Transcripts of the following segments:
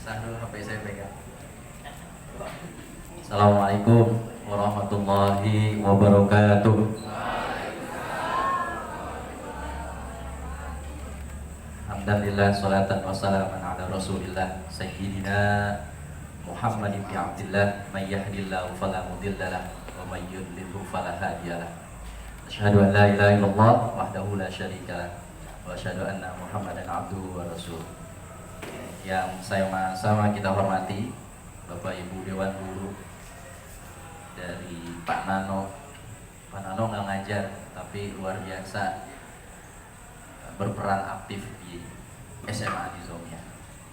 Sambil HP saya pegang. Assalamualaikum warahmatullahi wabarakatuh. Alhamdulillah, salatan wassalaman ala rasulillah sayyidina Muhammad ibn Abdillah, may yahdillahu fala mudilla lahu wa may yudlilhu fala hadiya lahu. Asyhadu an la ilaha illallah wahdahu la syarika lahu wa asyhadu anna Muhammadan abduhu wa rasuluh. Yang saya sama kita hormati Bapak Ibu Dewan Guru dari Pak Nano. Pak Nano nggak ngajar tapi luar biasa berperan aktif di SMA di Zomia.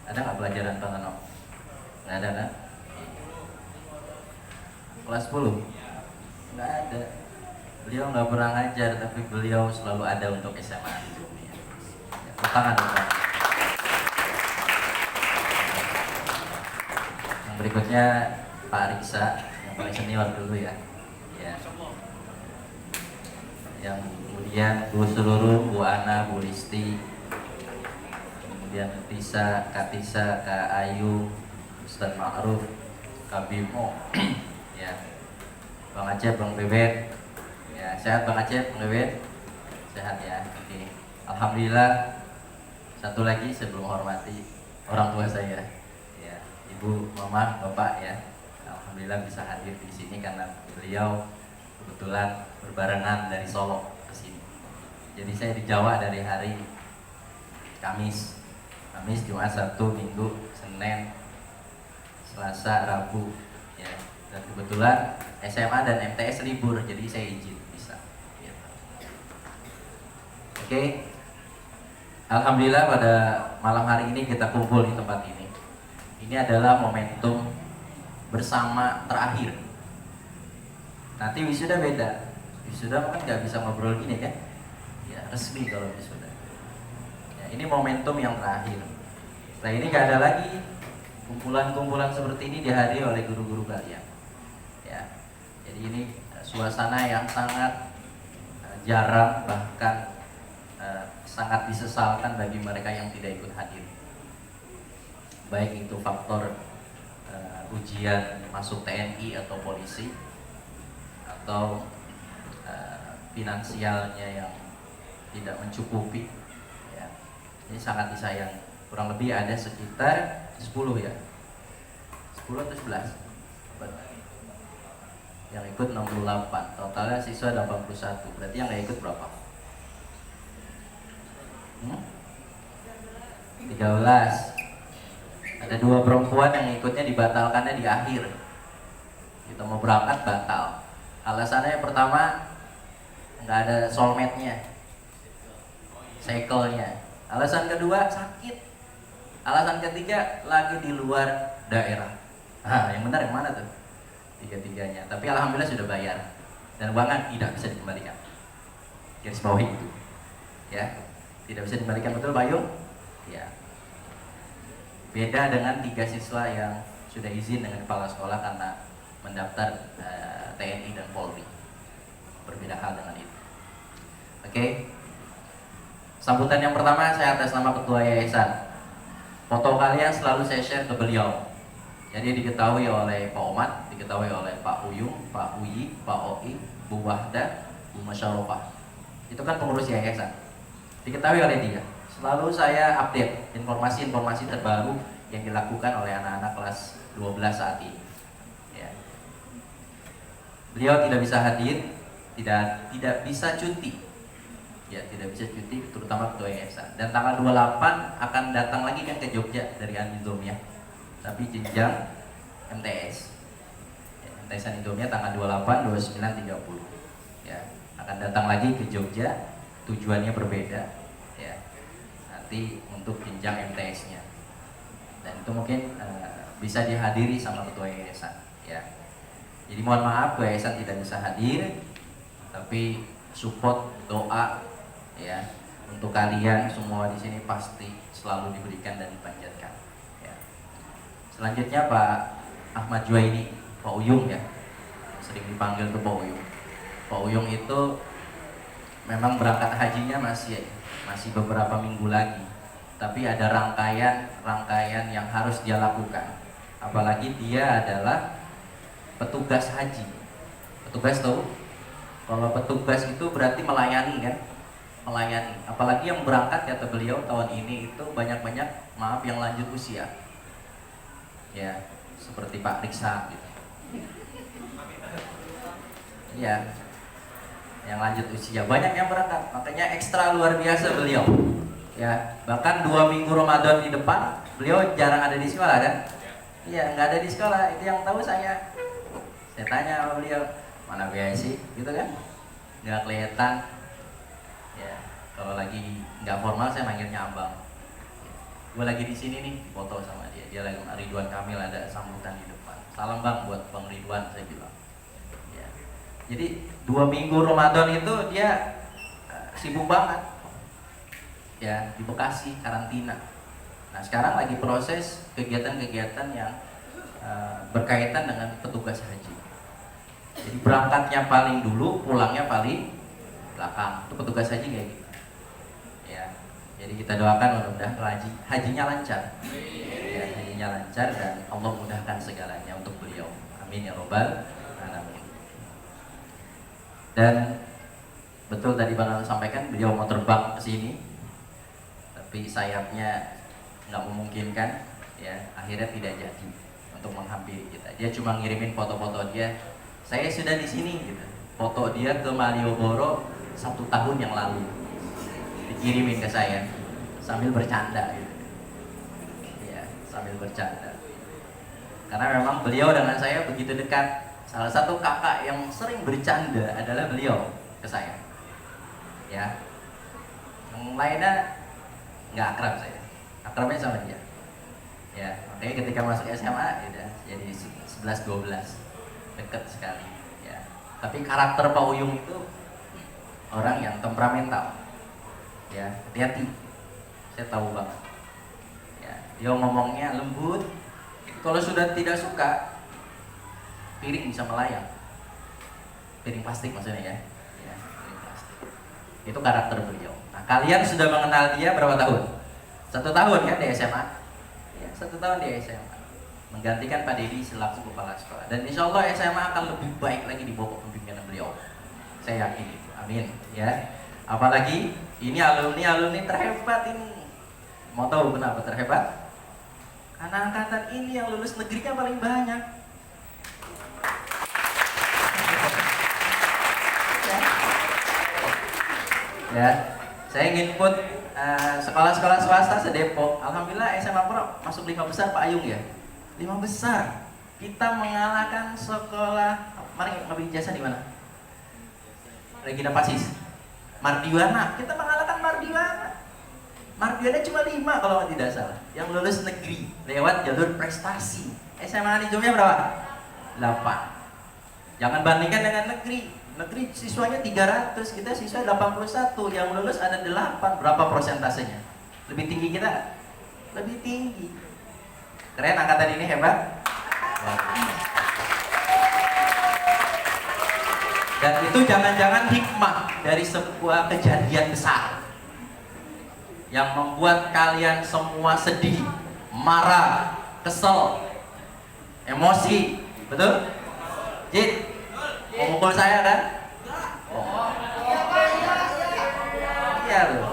Ada nggak pelajaran Pak Nano? Nggak ada kan? Kelas 10? Nggak ada. Beliau nggak pernah ngajar tapi beliau selalu ada untuk SMA di Zomia. Tepuk tangan Pak. Berikutnya Pak Riksa yang paling senior dulu ya. Yang kemudian Bu Seluruh, Bu Ana, Bu Listi, kemudian Tisa, Kak Tisa, Kak Ayu, Ustaz Ma'ruf, Kak Bimo, ya, Bang Aceh, Bang Bebet, ya, sehat Bang Aceh, Bang Bebet, sehat ya. Oke. Alhamdulillah. Satu lagi sebelum hormati orang tua saya. Ibu, Mama, Bapak ya, alhamdulillah bisa hadir di sini karena beliau kebetulan berbarengan dari Solo ke sini. Jadi saya di Jawa dari hari Kamis, Jumat, Sabtu, Minggu, Senin, Selasa, Rabu, ya. Dan kebetulan SMA dan MTS libur, jadi saya izin bisa. Gitu. Oke, alhamdulillah pada malam hari ini kita kumpul di tempat ini. Ini adalah momentum bersama terakhir. Nanti wisuda beda. Wisuda kan nggak bisa ngobrol gini kan? Ya resmi kalau wisuda. Ya, ini momentum yang terakhir. Nah ini nggak ada lagi kumpulan-kumpulan seperti ini dihadiri oleh guru-guru kalian. Ya, jadi ini suasana yang sangat jarang, bahkan sangat disesalkan bagi mereka yang tidak ikut hadir. Baik itu faktor ujian masuk TNI atau polisi, atau finansialnya yang tidak mencukupi, ya. Ini sangat disayang. Kurang lebih ada sekitar 10 ya, 10 atau 11 yang ikut 68, totalnya siswa 81. Berarti yang nggak ikut berapa? 13. Ada 2 perempuan yang ikutnya dibatalkannya di akhir. Kita mau berangkat batal. Alasannya yang pertama nggak ada soulmate-nya, cycle-nya. Alasan kedua sakit. Alasan ketiga lagi di luar daerah. Yang benar yang mana tuh? Tiga-tiganya. Tapi alhamdulillah sudah bayar dan uangnya tidak bisa dikembalikan. Garis bawahi itu. Ya, tidak bisa dikembalikan, betul Bayu? Ya. Beda dengan 3 siswa yang sudah izin dengan kepala sekolah karena mendaftar TNI dan Polri. Berbeda hal dengan itu. Oke. Sambutan yang pertama saya atas nama Ketua Yayasan. Foto kalian selalu saya share ke beliau. Jadi diketahui oleh Pak Omat, diketahui oleh Pak Uyung, Pak Uyi, Pak Oi, Bu Wahda, Bu Masyarofah. Itu kan pengurus yayasan. Diketahui oleh dia. Selalu saya update informasi-informasi terbaru yang dilakukan oleh anak-anak kelas 12 saat ini. Ya. Beliau tidak bisa hadir, tidak bisa cuti. Ya, tidak bisa cuti, terutama ketua yayasan. Dan tanggal 28 akan datang lagi kan ke Jogja dari Anizomia. Tapi jenjang MTS. Ya, MTS Anizomia tanggal 28, 29, 30. Ya, akan datang lagi ke Jogja. Tujuannya berbeda. Ya. Untuk jenjang MTS-nya, dan itu mungkin bisa dihadiri sama ketua yayasan, ya. Jadi mohon maaf ketua yayasan tidak bisa hadir, tapi support doa, ya, untuk kalian semua di sini pasti selalu diberikan dan dipanjatkan. Ya. Selanjutnya Pak Ahmad Juwaini, Pak Uyung ya, sering dipanggil tuh Pak Uyung. Pak Uyung itu memang berangkat hajinya masih beberapa minggu lagi, tapi ada rangkaian yang harus dia lakukan. Apalagi dia adalah petugas haji. Petugas tahu? Kalau petugas itu berarti melayani kan? Melayani. Apalagi yang berangkat kata beliau tahun ini itu banyak-banyak maaf yang lanjut usia. Ya, seperti Pak Riksa gitu. Iya. Yang lanjut usia banyak yang berangkat, makanya ekstra luar biasa beliau. Ya, bahkan 2 minggu Ramadan di depan beliau jarang ada di sekolah kan? Iya, nggak ada di sekolah. Itu yang tahu saya. Saya tanya sama beliau, mana biaya sih, gitu kan? Nggak kelihatan. Ya, kalau lagi nggak formal saya manggilnya abang. Gue lagi di sini nih, foto sama dia. Dia lagi Ridwan Kamil ada sambutan di depan. Salam bang buat Bang Ridwan, saya bilang. Ya. Jadi 2 minggu Ramadan itu dia sibuk banget. Ya, di Bekasi karantina. Nah, sekarang lagi proses kegiatan-kegiatan yang berkaitan dengan petugas haji. Jadi berangkatnya paling dulu, pulangnya paling belakang. Itu petugas haji kayak gitu. Ya. Jadi kita doakan mudah-mudahan hajinya lancar. Ya, hajinya lancar dan Allah mudahkan segalanya untuk beliau. Amin ya robbal alamin. Dan betul tadi Bang Al sampaikan beliau mau terbang ke sini, tapi sayapnya nggak memungkinkan, ya akhirnya tidak jadi untuk menghampiri kita. Dia cuma ngirimin foto-foto dia. Saya sudah di sini, gitu. Foto dia ke Malioboro 1 tahun yang lalu dikirimin ke saya sambil bercanda, gitu. Ya, sambil bercanda. Karena memang beliau dengan saya begitu dekat. Salah satu kakak yang sering bercanda adalah beliau ke saya. Ya, yang lainnya nggak akrab saya. Akrabnya sama dia. Ya, makanya ketika masuk SMA ya jadi 11-12 deket sekali. Ya, tapi karakter Pak Uyung itu orang yang temperamental. Ya, hati-hati. Saya tahu banget. Ya, dia ngomongnya lembut. Kalau sudah tidak suka, piring bisa melayang. Piring plastik maksudnya ya. Ya, piring plastik. Itu karakter beliau. Nah, kalian sudah mengenal dia berapa tahun? 1 tahun kan di SMA. Ya, 1 tahun di SMA. Menggantikan Pak Dedi selaku kepala sekolah. Dan insya Allah SMA akan lebih baik lagi di bawah pembimbingan beliau. Saya yakin itu. Amin. Ya. Apalagi ini alumni terhebat ini. Mau tahu kenapa terhebat? Karena angkatan ini yang lulus negerinya paling banyak. Ya, saya ingin put sekolah-sekolah swasta se-Depok. Alhamdulillah SMA Pro masuk 5 besar Pak Ayung ya. 5 besar. Kita mengalahkan sekolah. Mari ngambil ijazah di mana? Regina Pasis. Mardiwana. Kita mengalahkan Mardiwana. Mardiwana cuma 5 kalau tidak salah. Yang lulus negeri lewat jalur prestasi. SMA Nizamnya berapa? 8. Jangan bandingkan dengan negeri. Negeri siswanya 300, kita siswa 81, yang lulus ada 8. Berapa persentasenya? Lebih tinggi kita? Lebih tinggi. Keren, angkatan ini hebat. Dan itu jangan-jangan hikmah dari sebuah kejadian besar yang membuat kalian semua sedih, marah, kesel, emosi. Betul? Jid, mau mukul saya kan? Oh. Iya loh.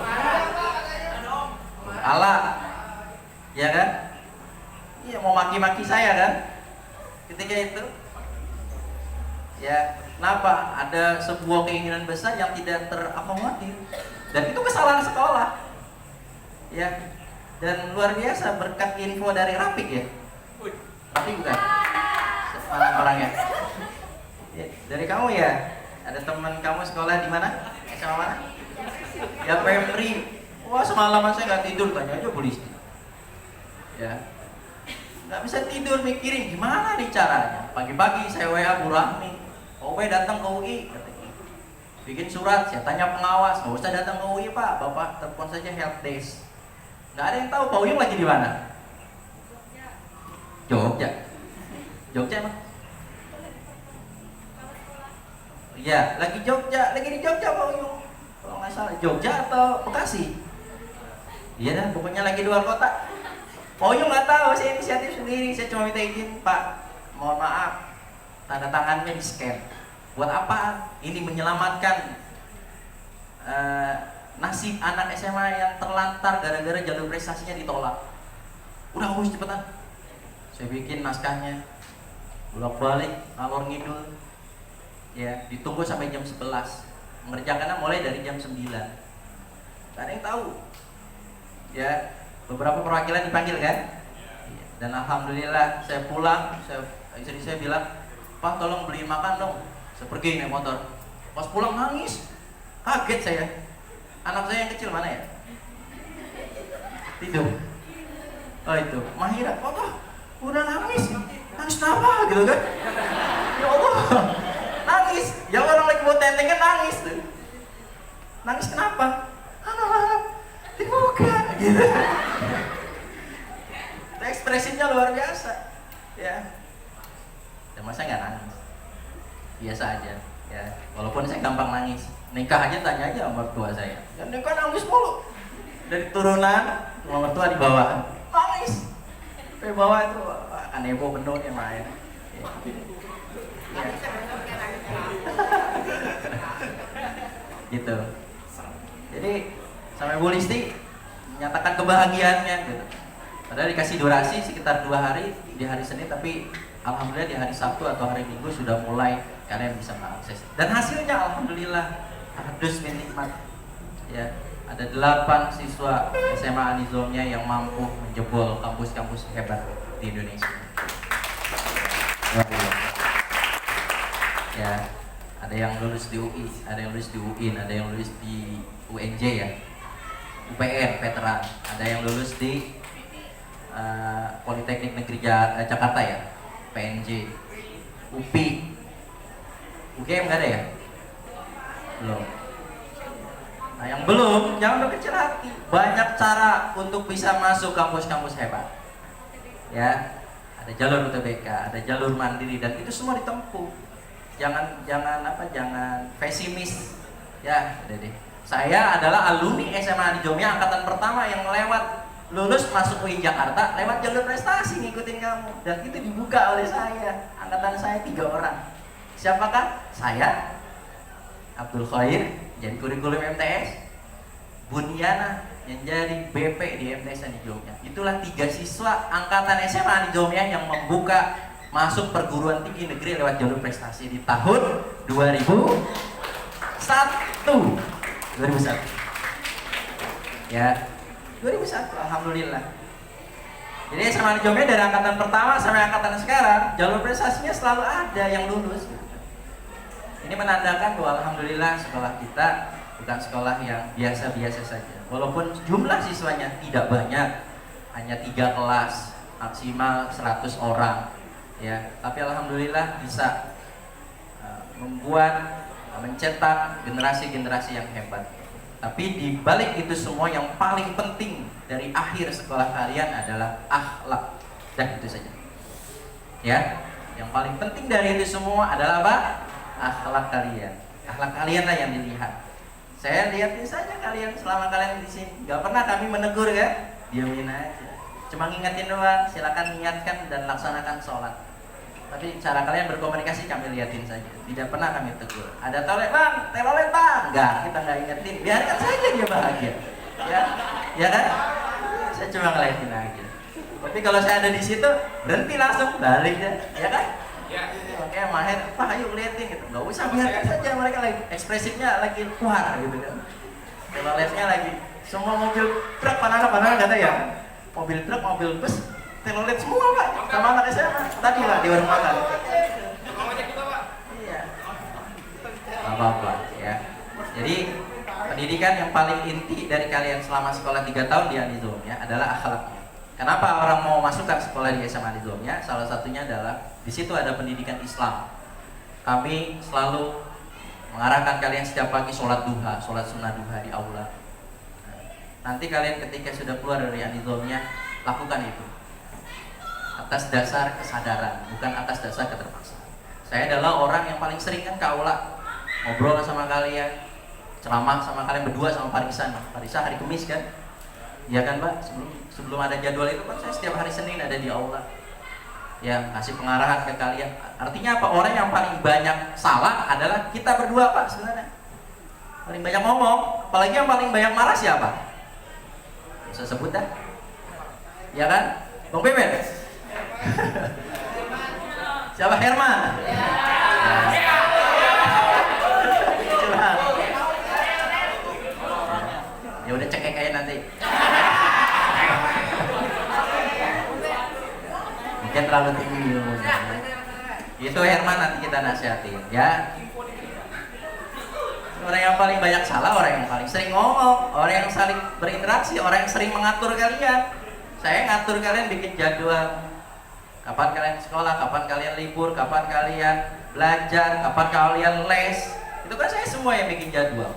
Allah, ya kan? Iya, mau maki-maki saya kan? Ketika itu, ya kenapa? Ada sebuah keinginan besar yang tidak terakomodir, dan itu kesalahan sekolah. Ya, dan luar biasa berkat info dari Rapik ya. Rapik bukan? Orang-orangnya. Ya, dari kamu ya, ada teman kamu sekolah di mana? SMA mana? Ya Pemri. Wah semalaman saya nggak tidur, tanya aja polisi. Ya, nggak bisa tidur mikirin gimana nih caranya. Pagi-pagi saya WA Bu Rahmi, OW datang ke UI, bikin surat. Saya tanya pengawas, nggak usah datang ke UI Pak, Bapak telepon saja help desk. Nggak ada yang tahu Pak Uyung lagi di mana. Jogja. Jogja emang? Iya, lagi di Jogja Pak Uyung. Kalau nggak salah, Jogja atau Bekasi? Iya dah, pokoknya lagi luar kota. Oh iya nggak tahu, saya inisiatif sendiri. Saya cuma minta izin, Pak, mohon maaf, tanda tangannya di scan. Buat apa? Ini menyelamatkan nasib anak SMA yang terlantar gara-gara jalur prestasinya ditolak. Udah urus cepetan. Saya bikin naskahnya, bolak-balik, ngalor ngidul, ya ditunggu sampai jam 11. Mengerjakannya mulai dari jam 9. Gak ada yang tahu. Ya, beberapa perwakilan dipanggil kan? Dan alhamdulillah saya pulang, istri saya bilang, Pak tolong beliin makan dong. Saya pergi naik motor. Pas pulang nangis, kaget saya. Anak saya yang kecil mana ya? Tidur. Oh itu, Mahira, Papa udah nangis. Nangis kenapa gitu kan? Ya Allah, nangis. Ya orang lagi mau tenteng kan nangis tuh. Nangis kenapa? Anak, dibuka gitu. Ekspresinya luar biasa, ya. Dan masa nggak nangis? Biasa aja, ya. Walaupun saya gampang nangis. Nikah aja tanya aja sama mertua saya. Dan nikah nangis mulu. Dari turunan, sama mertua di bawah, nangis. Di bawah itu kan ibu penuh yang main. Ya. Ya. Gitu. Jadi sampai Bu Listi menyatakan kebahagiaannya gitu. Padahal dikasih durasi sekitar 2 hari di hari Senin, tapi alhamdulillah di hari Sabtu atau hari Minggu sudah mulai kalian bisa mengakses. Dan hasilnya alhamdulillah hadus min nikmat. Ya, ada 8 siswa SMA Anizomnya yang mampu menjebol kampus-kampus hebat di Indonesia. Ya, ada yang lulus di UI, ada yang lulus di UIN, ada yang lulus di UNJ ya, UPN veteran, ada yang lulus di Politeknik Negeri Jakarta ya, PNJ, UPI, UGM nggak ada ya? Belum. Nah yang belum, jangan berkecil hati. Banyak cara untuk bisa masuk kampus-kampus hebat. Ya, ada jalur UTBK, ada jalur mandiri, dan itu semua ditempuh. Jangan pesimis. Ya, udah deh. Saya adalah alumni SMA Anizomya angkatan pertama yang lulus masuk UIN Jakarta lewat jalur prestasi ngikutin kamu, dan itu dibuka oleh saya. Angkatan saya 3 orang. Siapakah? Saya, Abdul Khair, jadi kurikulum MTS, Bunyana yang jadi BP di MTS Anizomya. Itulah 3 siswa angkatan SMA Anizomya yang membuka masuk perguruan tinggi negeri lewat jalur prestasi di tahun 2001. Ya, 2001, alhamdulillah. Jadi SMA Anizomya dari angkatan pertama sampai angkatan sekarang, jalur prestasinya selalu ada yang lulus. Ini menandakan bahwa alhamdulillah sekolah kita bukan sekolah yang biasa-biasa saja. Walaupun jumlah siswanya tidak banyak, hanya 3 kelas, maksimal 100 orang, ya. Tapi alhamdulillah bisa mencetak generasi-generasi yang hebat. Tapi di balik itu semua yang paling penting dari akhir sekolah kalian adalah akhlak. Dan itu saja. Ya, yang paling penting dari itu semua adalah apa? Akhlak kalian. Akhlak kalian lah yang dilihat. Saya lihatin saja kalian selama kalian di sini. Gak pernah kami menegur kan? Diamin aja. Cuma ngingetin doang, silakan niatkan dan laksanakan sholat. Tapi cara kalian berkomunikasi kami liatin saja. Tidak pernah kami tegur. Ada telolet bang, telolet bang. Enggak, kita nggak ingetin. Biarkan saja dia bahagia. Ya kan? Saya cuma ngeliatin aja. Tapi kalau saya ada di situ, berhenti langsung balik ya kan? Ya. Oke, Mahir, Pak ayo liatin gitu. Nggak usah, biarkan saja mereka lagi ekspresinya lagi keluar gitu kan. Teloletnya lagi. Semua mobil truk panah kata ya. Mobil truk, mobil bus, telolet semua Pak, sama anak SMA tadi lah di warung makan. Iya. Apa-apa ya. Jadi pendidikan yang paling inti dari kalian selama sekolah 3 tahun di Anizomya adalah akhlaknya. Kenapa orang mau masuk ke sekolah di SMA Anizomya? Salah satunya adalah di situ ada pendidikan Islam. Kami selalu mengarahkan kalian setiap pagi sholat duha, sholat sunnah duha di aula. Nanti kalian ketika sudah keluar dari Anizomya, lakukan itu atas dasar kesadaran, bukan atas dasar keterpaksaan. Saya adalah orang yang paling sering kan ke aula, ngobrol sama kalian, ceramah sama kalian berdua sama Parisa hari Kamis kan. Ya kan Pak, sebelum ada jadwal itu kan saya setiap hari Senin ada di aula. Ya, kasih pengarahan ke kalian. Artinya apa? Orang yang paling banyak salah adalah kita berdua Pak sebenarnya. Paling banyak ngomong, apalagi yang paling banyak marah siapa? Bisa sebut dah. Ya kan? Bang Beben? Siapa? Herman? Ya udah cekek aja nanti. Mungkin terlalu tinggi ilmunya. Itu Herman nanti kita nasihatin ya. Orang yang paling banyak salah, orang yang paling sering ngomong, orang yang saling berinteraksi, orang yang sering mengatur kalian. Saya ngatur kalian bikin jadwal. Kapan kalian sekolah, kapan kalian libur, kapan kalian belajar, kapan kalian les. Itu kan saya semua yang bikin jadwal.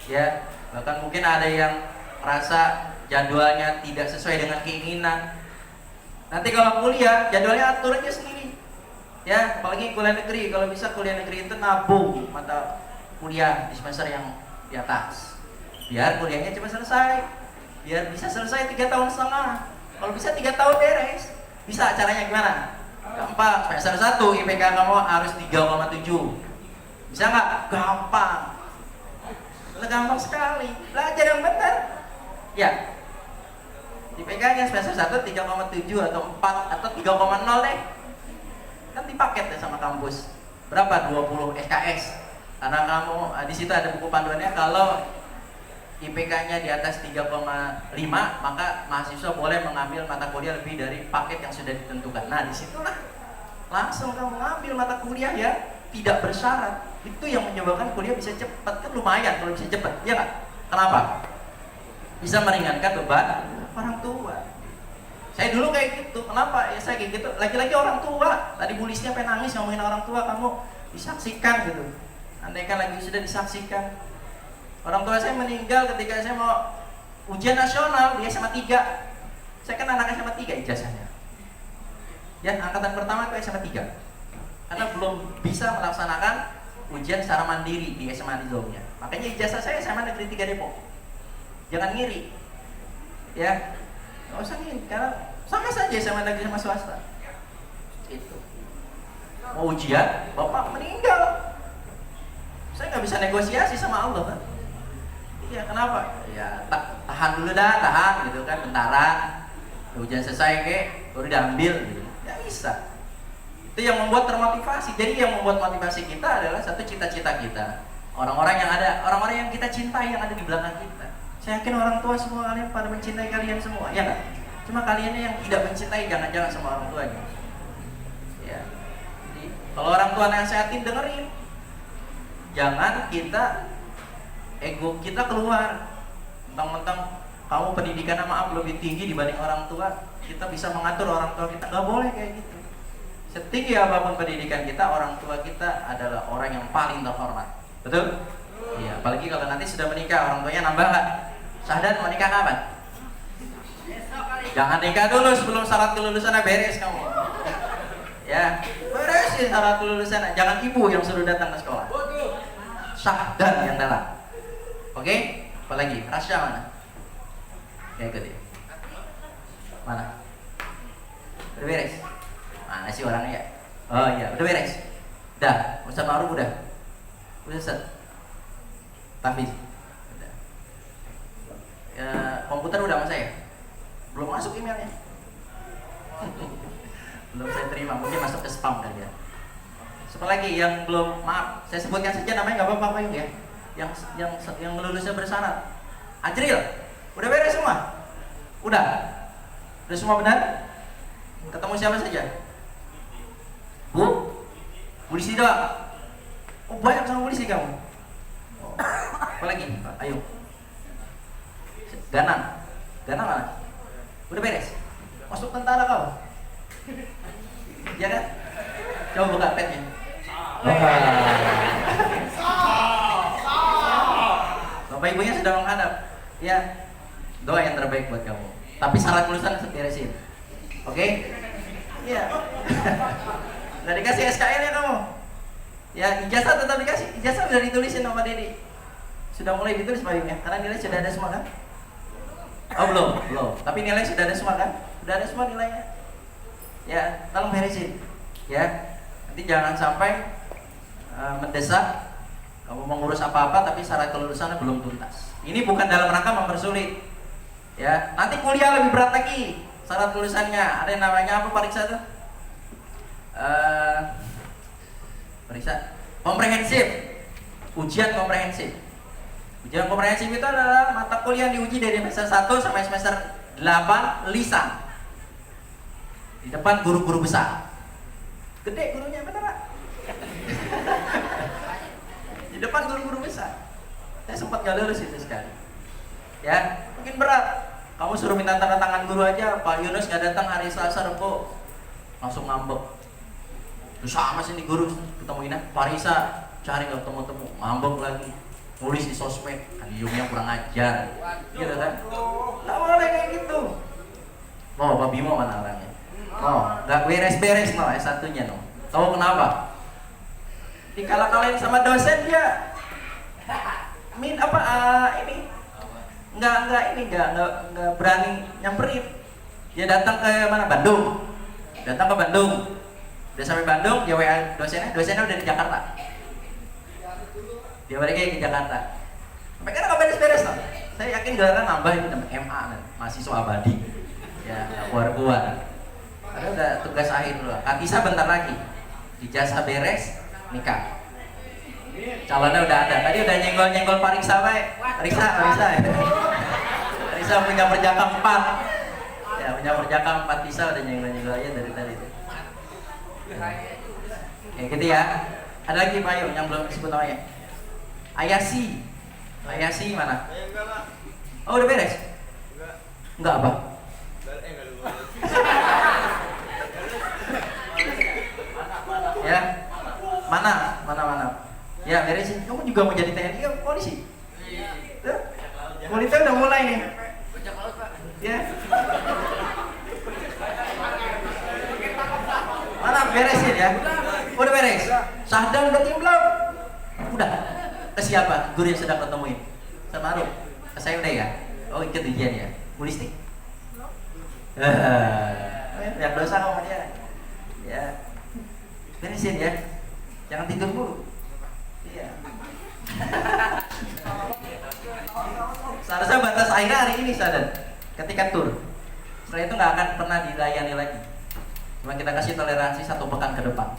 Ya, bahkan mungkin ada yang merasa jadwalnya tidak sesuai dengan keinginan. Nanti kalau kuliah, jadwalnya atur aja sendiri. Ya, apalagi kuliah negeri, kalau bisa kuliah negeri itu nabung mata kuliah di semester yang di atas. Biar kuliahnya cepat selesai. Biar bisa selesai 3,5 tahun. Kalau bisa 3 tahun beres. Bisa, caranya gimana? Gampang, semester 1 IPK kamu harus 3,7. Bisa nggak? Gampang. Gampang sekali. Belajar yang benar. Ya. IPK-nya semester 1 3,7 atau 4 atau 3,0 deh. Kan dipaket deh sama kampus. Berapa? 20 SKS. Karena kamu di situ ada buku panduannya, kalau IPK-nya di atas 3,5 maka mahasiswa boleh mengambil mata kuliah lebih dari paket yang sudah ditentukan. Nah, disitulah langsung kamu ngambil mata kuliah ya tidak bersyarat. Itu yang menyebabkan kuliah bisa cepat. Kan lumayan kalau bisa cepat, ya nggak? Kenapa? Bisa meringankan beban orang tua. Saya dulu kayak gitu. Kenapa? Ya saya kayak gitu. Lagi-lagi orang tua. Tadi bulisnya pengen nangis ngomongin orang tua, kamu disaksikan gitu. Andaikan lagi sudah disaksikan. Orang tua saya meninggal ketika saya mau ujian nasional di SMA 3. Saya kan anak SMA 3 ijazahnya. Ya, angkatan pertama itu SMA 3. Karena belum bisa melaksanakan ujian secara mandiri di SMA Nizamnya. Makanya ijazah saya SMA Negeri 3 Depok. Jangan ngiri. Ya. Nggak usah ngiri, karena sama saja SMA negeri sama swasta. Itu. Mau ujian, bapak meninggal. Saya nggak bisa negosiasi sama Allah kan. Iya, kenapa? Ya tahan dulu dah, tahan gitu kan, bentaran. Ujian selesai baru diambil gitu. Ya bisa. Itu yang membuat termotivasi. Jadi yang membuat motivasi kita adalah satu cita-cita kita. Orang-orang yang kita cintai yang ada di belakang kita. Saya yakin orang tua semua kalian pada mencintai kalian semua, ya kan? Cuma kaliannya yang tidak mencintai, jangan-jangan sama orang tuanya. Ya. Jadi kalau orang tua nasihatin, dengerin. Jangan kita ego kita keluar. Mentang-mentang kamu pendidikan maaf lebih tinggi dibanding orang tua, kita bisa mengatur orang tua kita. Nggak boleh kayak gitu. Setinggi apapun pendidikan kita, orang tua kita adalah orang yang paling terhormat. Betul? Iya, apalagi kalau nanti sudah menikah, orang tuanya nambah nggak? Syahadat mau nikah kapan? Jangan nikah dulu sebelum syarat kelulusannya beres kamu. Ya, beresin syarat kelulusan. Jangan ibu yang suruh datang ke sekolah. Syahadat yang dalam. Oke? Apalagi? Rasya mana? Ya ikut ya. Mana? Udah beres? Mana sih orangnya ya? Oh iya, udah beres. Dah, Ustaz Ma'ruf udah. Udah set. Tahfiz. Udah. Ya, komputer udah sama saya. Belum masuk emailnya. Belum saya terima, mungkin masuk ke spam kali ya. Siapa lagi yang belum, maaf, saya sebutkan saja namanya nggak apa-apa Pak ya. Yang lulusnya bersyarat. Ajril, udah beres semua? Udah semua benar? Ketemu siapa saja? Bu polisi doang? Oh banyak sama polisi kamu? Oh. Apa lagi? Ayo. Ganang mana? Udah beres? Masuk tentara kau? Ya kan? Coba buka petnya. Bapak ibunya sudah menghadap. Ya, doa yang terbaik buat kamu. Tapi syarat lulusan harus beresin. Oke? Iya. Udah dikasih SKL ya kamu? Ya, ijazah tetap dikasih. Ijazah sudah ditulisin sama Dedi. Sudah mulai ditulis Pak ya? Karena nilai sudah ada semua kan? Oh belum. Tapi nilai sudah ada semua kan? Sudah ada semua nilainya. Ya, tolong beresin. Ya, nanti jangan sampai mendesak kamu mau ngurus apa-apa tapi syarat kelulusannya belum tuntas. Ini bukan dalam rangka mempersulit. Ya, nanti kuliah lebih berat lagi. Syarat kelulusannya ada yang namanya apa periksa tuh? Periksa komprehensif. Ujian komprehensif. Ujian komprehensif itu adalah mata kuliah yang diuji dari semester 1 sampai semester 8 lisan. Di depan guru-guru besar. Gede gurunya beneran. Di depan guru-guru besar. Saya sempat gak lulus itu sekali. Ya, mungkin berat. Kamu suruh minta tanda tangan guru aja, Pak Yunus gak datang hari Selasa Rebo. Langsung ngambek. Terus sama sih nih guru ketemuin Pak Risa, cari gak ketemu-temu, ngambek lagi. Nulis di sosmed, kan Yungnya kurang ajar. Gitu kan? Gak boleh kayak gitu. Oh, Pak Bimo mana orangnya? Oh, gak beres-beres no S1-nya no. Tahu kenapa? Dikalah-kalahin sama dosen dia. Nggak berani nyamperin. Dia datang ke mana? Bandung. Datang ke Bandung. Udah sampai Bandung, dia WA dosennya udah di Jakarta. Dia balik lagi ke Jakarta. Sampai kan nggak beres-beres loh. Saya yakin gelaran nambah itu MA nih, mahasiswa abadi. Ya, nggak keluar-keluar. Ada udah tugas akhir dulu. Katisa bentar lagi. Ijazah beres, nikah. Calonnya udah ada. Tadi udah nyenggol-nyenggol Pak Riksa, Pak. Riksa. Riksa punya perjaka 4. Ya, punya perjaka 4 Riksa udah nyenggol-nyenggol aja dari tadi. Kayak gitu ya. Ada lagi Pak Yo yang belum disebut namanya. Ayasi mana? Oh udah beres? Enggak apa? Ya, mana? Ya beresin. Kamu juga mau jadi TNI atau polisi? Tuh, polisi udah mulai nih. Ya. Mana beresin ya? Udah beres. Sahdan udah tim belum? Udah. Ke siapa? Guru yang sedang ketemuin. Sama Arum. Ke saya udah ya. Oh ikut ujian ya. Pulistik? Banyak dosa sama dia. Ya. Beresin ya. Jangan tidur dulu. Iya. Seharusnya batas akhirnya hari ini Sadan. Ketika tur. Setelah itu nggak akan pernah dilayani lagi. Cuma kita kasih toleransi 1 pekan ke depan.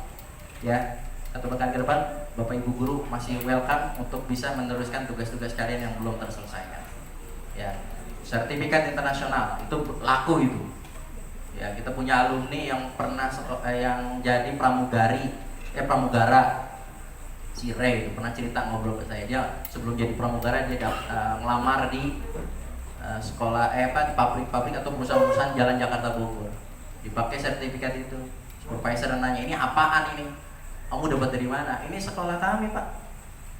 Ya. 1 pekan ke depan, Bapak Ibu guru masih welcome untuk bisa meneruskan tugas-tugas kalian yang belum terselesaikan. Ya. Sertifikat internasional itu laku itu. Ya, kita punya alumni yang pernah yang jadi pramugara si Ray itu pernah cerita ngobrol ke saya. Dia sebelum jadi pramugara dia ngelamar di sekolah di pabrik-pabrik atau perusahaan-perusahaan Jalan Jakarta Bogor. Dipakai sertifikat itu. Supervisor nanya, "Ini apaan ini? Kamu dapat dari mana?" "Ini sekolah kami, Pak."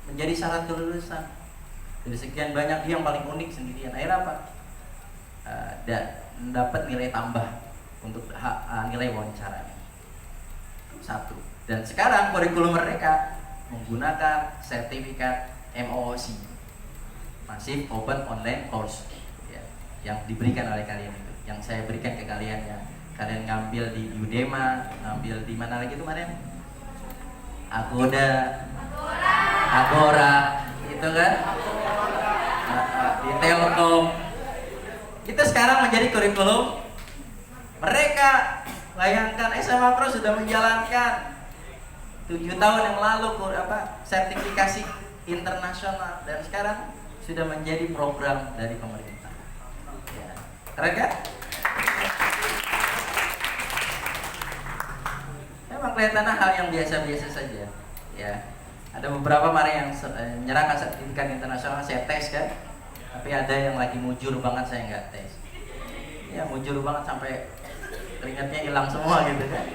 Menjadi syarat kelulusan. Dari sekian banyak dia yang paling unik sendirian. Akhirnya apa? Dapat nilai tambah untuk nilai wawancaranya. Itu 1. Dan sekarang kurikulum mereka menggunakan sertifikat MOOC, Massive Open Online Course ya, yang diberikan oleh kalian itu, yang saya berikan ke kalian ya. Kalian ngambil di Udema, ngambil di mana lagi kemarin? Agora, gitu kan? Di Telkom. Itu sekarang menjadi kurikulum mereka. Bayangkan SMA Pro sudah menjalankan 7 tahun yang lalu sertifikasi internasional dan sekarang sudah menjadi program dari pemerintah. Ya. Keren kan? Memang kelihatannya hal yang biasa-biasa saja. Ya. Ada beberapa mari yang menyerahkan sertifikat internasional saya tes kan. Tapi ada yang lagi mujur banget saya nggak tes. Ya mujur banget sampai keringatnya hilang semua gitu kan.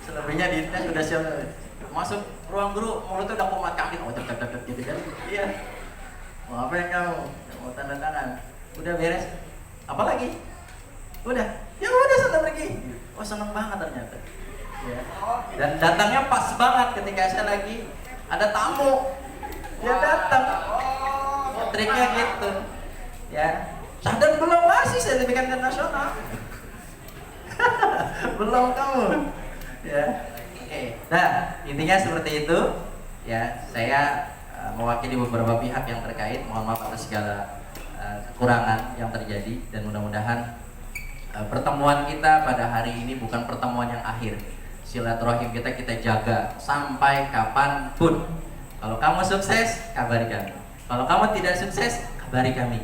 Selebihnya di tes udah siap masuk ruang guru mulutnya udah kumat kaki gitu kan. Iya. Mau apa yang kamu? Mau tanda tangan. Udah beres. Apa lagi? Udah. Ya udah sudah pergi. Oh seneng banget ternyata. Ya. Dan datangnya pas banget ketika saya lagi ada tamu. Dia datang. Triknya gitu. Ya. Sadar belum masih sertifikat internasional. Belum kamu. Ya. Oke. Nah, intinya seperti itu. Ya, saya mewakili beberapa pihak yang terkait. Mohon maaf atas segala kekurangan yang terjadi dan mudah-mudahan pertemuan kita pada hari ini bukan pertemuan yang akhir. Silaturahim kita jaga sampai kapanpun. Kalau kamu sukses, kabari kami. Kalau kamu tidak sukses, kabari kami.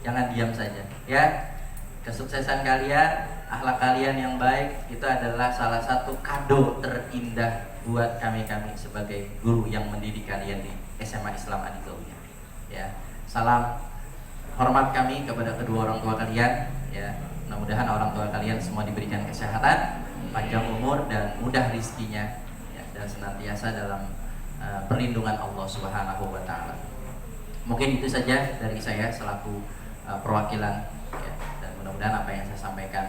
Jangan diam saja, ya. Kesuksesan kalian, akhlak kalian yang baik itu adalah salah satu kado terindah buat kami sebagai guru yang mendidik kalian di SMA Islam Aditya. Ya, salam hormat kami kepada kedua orang tua kalian. Ya, mudah-mudahan orang tua kalian semua diberikan kesehatan, panjang umur dan mudah rizkinya, ya, dan senantiasa dalam perlindungan Allah Subhanahu wa Ta'ala. Mungkin itu saja dari saya selaku perwakilan, ya, dan mudah-mudahan apa yang saya sampaikan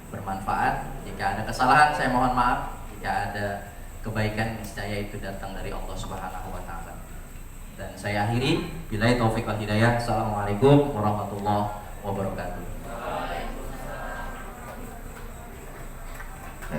bermanfaat. Jika ada kesalahan saya mohon maaf, jika ada kebaikan niscaya itu datang dari Allah Subhanahu wa Ta'ala. Dan saya akhiri, billahi taufiq wal hidayah. Assalamualaikum warahmatullahi wabarakatuh.